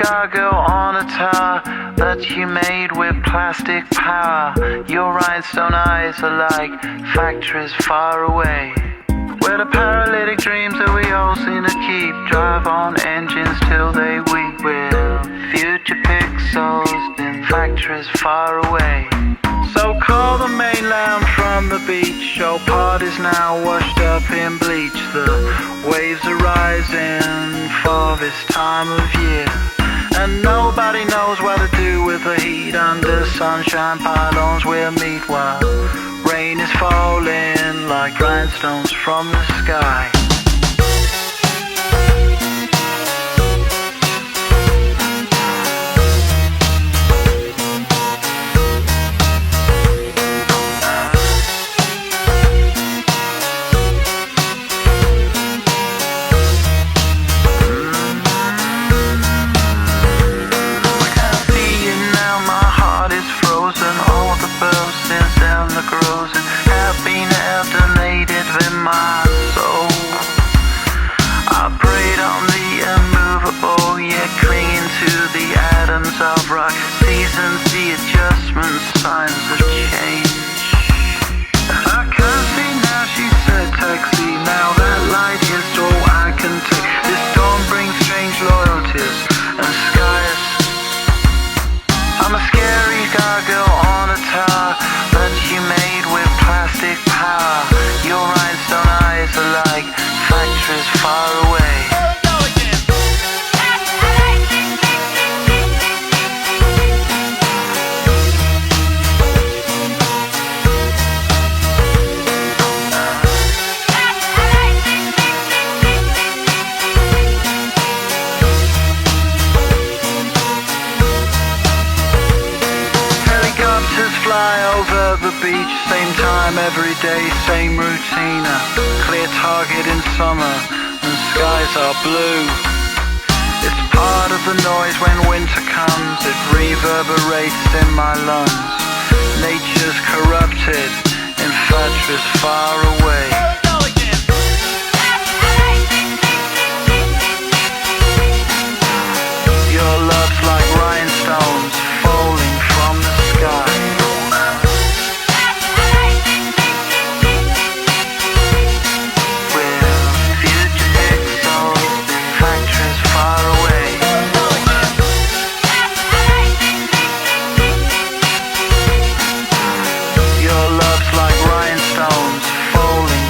gargoyle on a tower that you made with plastic power. Your rhinestone eyes are like factories far away, where the paralytic dreams that we all seem to keep drive on engines till they weep. With future pixels in factories far away. So call the mainland from the beach. Your part is now washed up in bleach. The waves are rising for this time of year, and nobody knows what to do with the heat. Under sunshine pylons we'll meet while rain is falling like rhinestones from the sky. Of rock, seasons, the adjustments, signs of change. I can't see now, she said, taxi. Now that light is all I can take. This storm brings strange loyalties and skies. I'm a scary gargoyle on a tower that you made with plastic power. Your rhinestone eyes are like factories far away. Fly over the beach, same time every day, same routine. A clear target in summer and skies are blue. It's part of the noise when winter comes. It reverberates in my lungs. Nature's corrupted in factories far away. Your love's like rhinestones falling from the sky. Your love's like rhinestones falling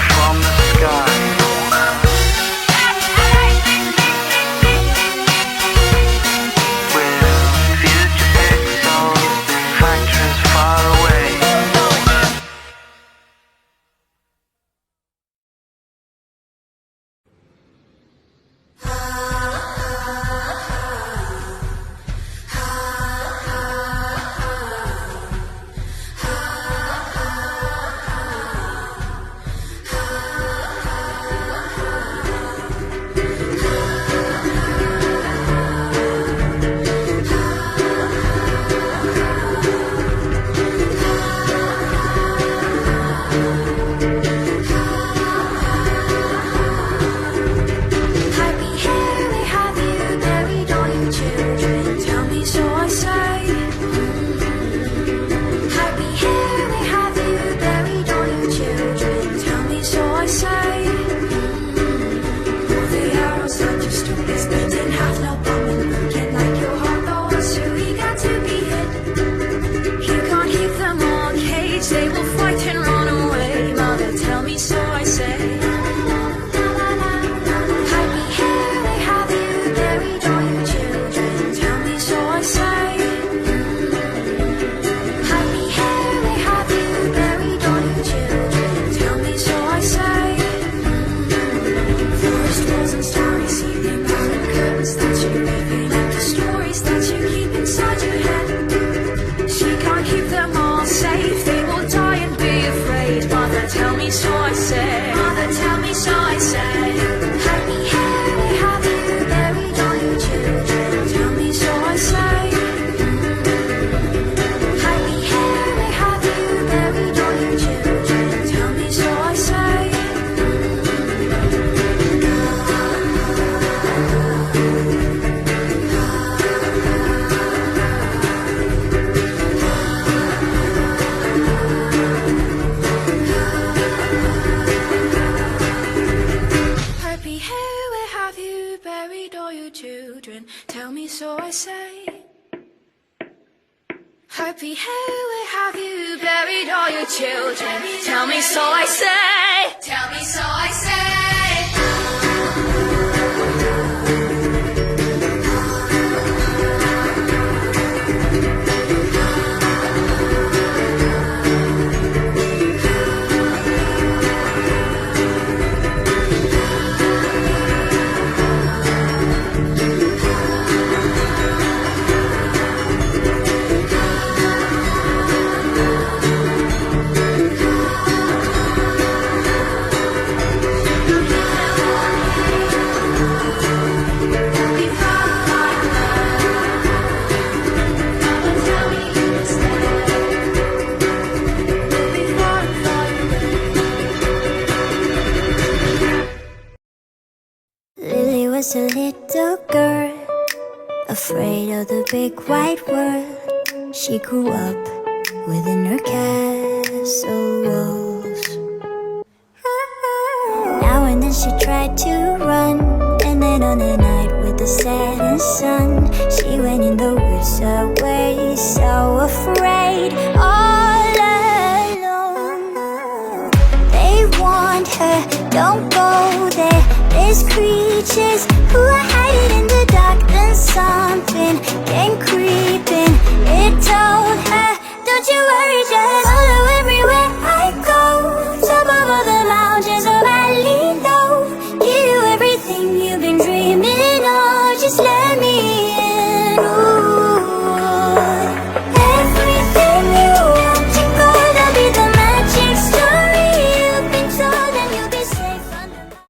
hey, where have you buried all your children? Tell me so I say, tell me so I say. Lily was a little girl, afraid of the big wide world. She grew up within her castle walls. Now and then she tried to run, and then on a night with the setting sun, she went in the woods away, so afraid, all alone. They warned her, don't go there, there's creatures who are hiding in the dark. Then something came creeping, it told her, don't you worry, just follow everywhere I go. Top of all the mountains or valley low, give you everything you've been dreaming of. Just let me